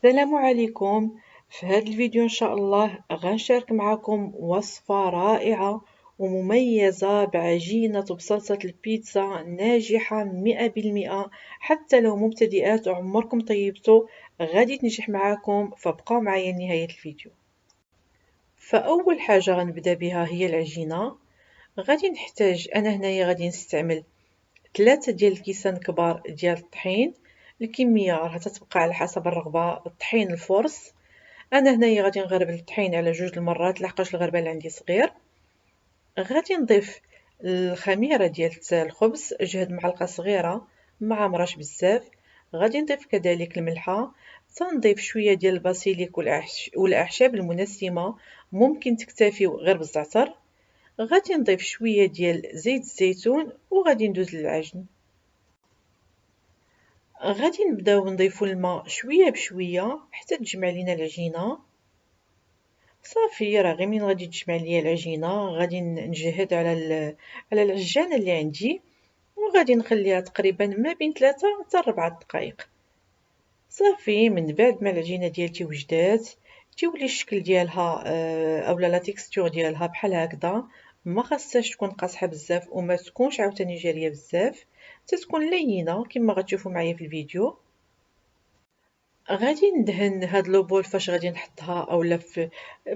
السلام عليكم. في هذا الفيديو إن شاء الله غنشارك معكم وصفة رائعة ومميزة بعجينة بصلصة البيتزا ناجحة 100%. حتى لو مبتدئات وعمركم طيبتوا غادي تنجح معاكم، فبقاو معايا لنهاية الفيديو. فأول حاجة غنبدا بها هي العجينة. غادي نحتاج أنا هنايا غادي نستعمل 3 ديال الكيسان كبار ديال الطحين. الكمية راها تتبقى على حسب الرغبة. الطحين الفرص، انا هنايا غادي نغربل الطحين على 2 المرات لحقاش الغربال عندي صغير. غادي نضيف الخميره ديال الخبز، جهد معلقه صغيره مع مرش بزاف. غادي نضيف كذلك الملحه، تنضيف شويه ديال الباسيليك والاعشاب المنسمه، ممكن تكتفيو غير بالزعتر. غادي نضيف شويه ديال زيت الزيتون وغادي ندوز للعجن. غادي نبداو نضيفو الماء شويه بشويه حتى تجمع لينا العجينه. صافي، راه غير من غادي تجمع ليا العجينه غادي نجهد على العجانه اللي عندي، وغادي نخليها تقريبا ما بين 3 حتى 4 دقائق. صافي، من بعد ما العجينه ديالتي وجدات تولي الشكل ديالها اولا لا تيكستور ديالها بحال هكذا. ما خاصهاش تكون قاصحه بزاف وما تكونش عاوتاني جاريه بزاف، تتكون لينه كما غتشوفوا معايا في الفيديو. غادي ندهن هاد لوبول فاش غادي نحطها اولا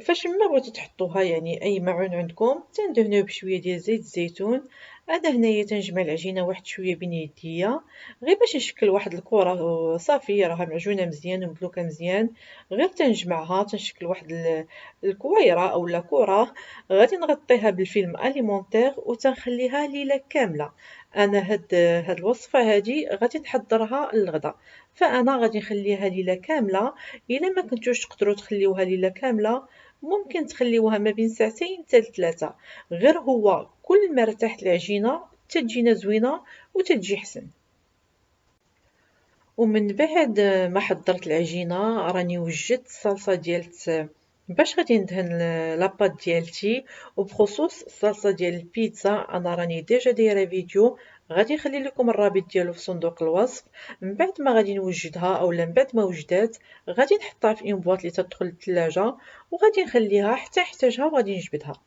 فاش ما بغيتو تحطوها، يعني اي معون عندكم تندهنوه بشويه ديال زيت الزيتون. انا هنايا تنجمع العجينه واحد شويه بين يديا غير باش نشكل واحد الكره. صافي، راها معجونه مزيان ومدلوكه مزيان، غير تنجمعها تنشكل واحد الكويره اولا كره. غادي نغطيها بالفيلم اليمونتير وتنخليها ليله كامله. انا هاد الوصفه هادي غادي نحضرها للغدا، فأنا غادي نخليها ليلة كاملة. إلا ما كنتوش تقدروا تخليوها ليلة كاملة، ممكن تخليوها ما بين ساعتين حتى ل3. غير هو كل ما ارتاحت العجينة تتجينا زوينة وتتجي حسن. ومن بعد ما حضرت العجينة راني وجدت الصلصة ديال باش غادي ندهن لاباط ديالتي. وبخصوص الصلصة ديال البيتزا انا راني ديجا دايره فيديو، غادي نخلي لكم الرابط ديالو في صندوق الوصف. من بعد ما غادي نوجدها اولا من بعد ما وجدات غادي نحطها في اون بواط اللي تدخل للثلاجة، وغادي نخليها حتى نحتاجها وغادي نجبدها.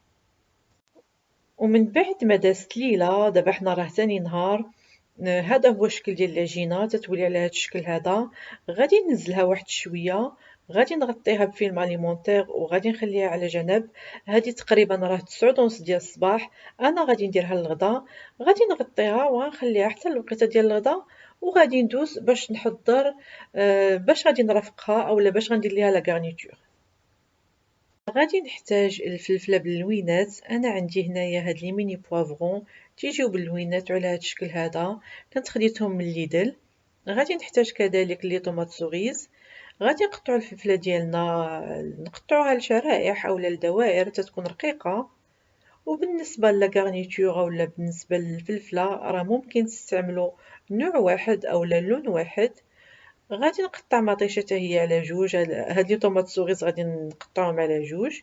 ومن بعد ما دازت ليلة، دابا حنا راه ثاني نهار، هذا هو الشكل ديال العجينة تتولي على هذا الشكل هذا. غادي ننزلها واحد شوية، غادي نغطيها بفيلم اليمونتير وغادي نخليها على جنب. هذه تقريبا راه 9:30 ديال الصباح، انا غادي نديرها للغدا. غادي نغطيها وغنخليها حتى الوقيته ديال الغدا، وغادي ندوز باش نحضر باش غادي نرافقها اولا باش غندير ليها لا غارنيتور. غادي نحتاج الفلفله باللوينات. انا عندي هنايا هاد لي ميني بوافغون تيجيو باللوينات على هاد الشكل هذا، كنت خديتهم من ليدل. غادي نحتاج كذلك لي طوماط سوريز. غادي نقطعوا الفلفله ديالنا، نقطعوها لشرائح اولا لدوائر تتكون رقيقه. وبالنسبه للغارنيتور اولا بالنسبه للفلفله راه ممكن تستعملوا نوع واحد اولا لون واحد. غادي نقطع مطيشه حتى هي على جوج. هاد لي طوماط سوريز غادي نقطعهم على جوج،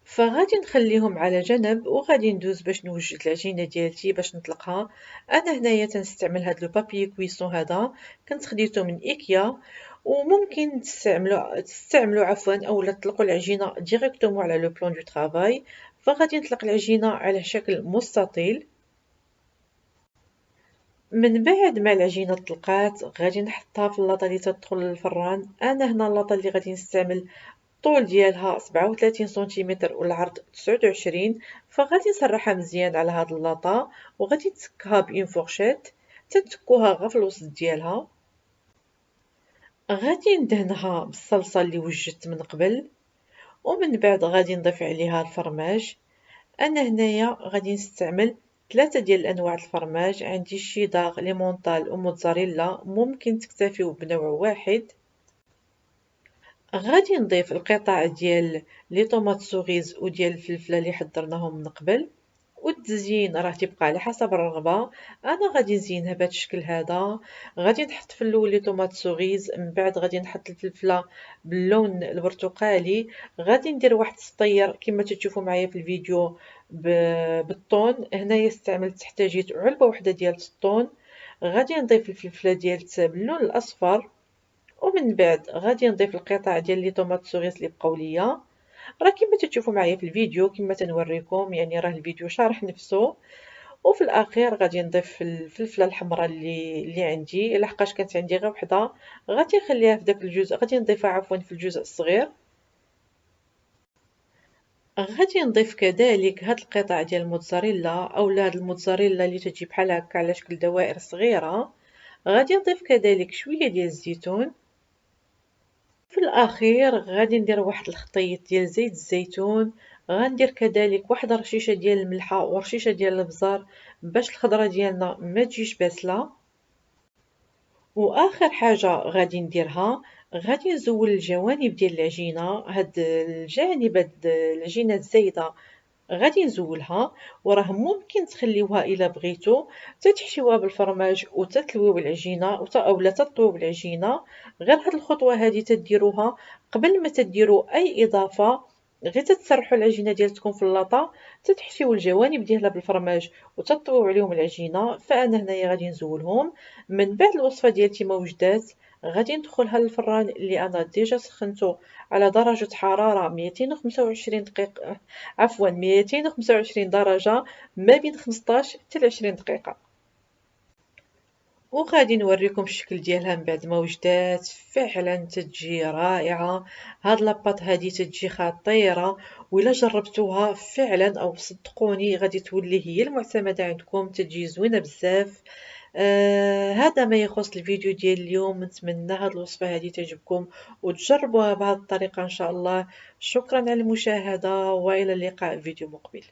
فغادي نخليهم على جنب وغادي ندوز باش نوجد العجينه ديالتي باش نطلقها. انا هنايا تنستعمل هاد لو بابي كويسون هذا، كنت خديته من ايكيا. وممكن تستعملوا عفوا اولا تطلقوا العجينه ديريكتومون على لو بلان دو طرافاي. فغادي نطلق العجينه على شكل مستطيل. من بعد ما العجينه طلقات غادي نحطها في اللاطه اللي تدخل للفران. انا هنا اللاطه اللي غادي نستعمل الطول ديالها 37 سنتيمتر والعرض 29، فغادي نسرحها مزيان على هاد اللاطة وغادي نتكها بإون فورشيت. تنتكوها غير في الوسط ديالها. غادي ندهنها بالصلصة اللي وجدت من قبل، ومن بعد غادي نضيف عليها الفرماج. انا هنايا غادي نستعمل 3 ديال انواع الفرماج، عندي الشيدار ليمونطال وموتزاريلا، ممكن تكتفيو بنوع واحد. غادي نضيف القطع ديال لي طوماط سوريز وديال الفلفله اللي حضرناهم من قبل. والتزيين راه تيبقى على حسب الرغبه. انا غادي نزينها بهذا الشكل هذا. غادي نحط في الاول لي طوماط سوريز، من بعد غادي نحط الفلفله باللون البرتقالي. غادي ندير واحد السطير كما تشوفوا معايا في الفيديو بالطون. هنايا استعملت احتاجيت علبه واحده ديال الطون. غادي نضيف الفلفله ديالت باللون الاصفر، ومن بعد غادي نضيف القطع ديال لي طوماط سوريس اللي بقاو ليا. راه كما تتشوفوا معايا في الفيديو كما تنوريكم، يعني راه الفيديو شارح نفسه. وفي الاخير غادي نضيف الفلفله الحمراء اللي عندي، لحقاش كانت عندي غير وحده، غادي نخليها في داك الجزء، غادي نضيفها عفوا في الجزء الصغير. غادي نضيف كذلك هاد القطع ديال الموتزاريلا اولا هاد الموتزاريلا اللي تجي بحال هكا على شكل دوائر صغيره. غادي نضيف كذلك شويه ديال الزيتون. في الاخير غادي ندير واحد الخطيط ديال زيت الزيتون. غندير كذلك واحد رشيشه ديال الملحه ورشيشه ديال الابزار باش الخضره ديالنا ما تجيش باسله. واخر حاجه غادي نديرها، غادي نزول الجوانب ديال العجينه، هاد الجانب هاد العجينه الزايده غادي نزولها. وراه ممكن تخليوها الا بغيتو تحشيوها بالفرماج وتتلويو العجينه اولا تطويو العجينه. غير هاد الخطوه هادي تديروها قبل ما تديروا اي اضافه، غير تتسرحوا العجينه ديالتكم في اللاطه، تتحشيو الجوانب ديالها بالفرماج وتطويو عليهم العجينه. فانا هنايا غادي نزولهم. من بعد الوصفه ديالتي ما وجدات، غادي ندخلها للفران اللي انا ديجا سخنته على درجه حراره 225 دقيقه، عفوا 225 درجة، ما بين 15 حتى 20 دقيقة. وغادي نوريكم الشكل ديالها من بعد ما وجدات. فعلا تتجي رائعة، هاد لاباط هادي تتجي خطيرة، وإلا جربتوها فعلا او صدقوني غادي تولي هي المعتمدة عندكم، تتجي زوينة بزاف. هذا ما يخص الفيديو ديال اليوم. نتمنى هاد الوصفة هادي تعجبكم وتجربوها بهذه الطريقة ان شاء الله. شكرا على المشاهدة والى اللقاء في فيديو مقبل.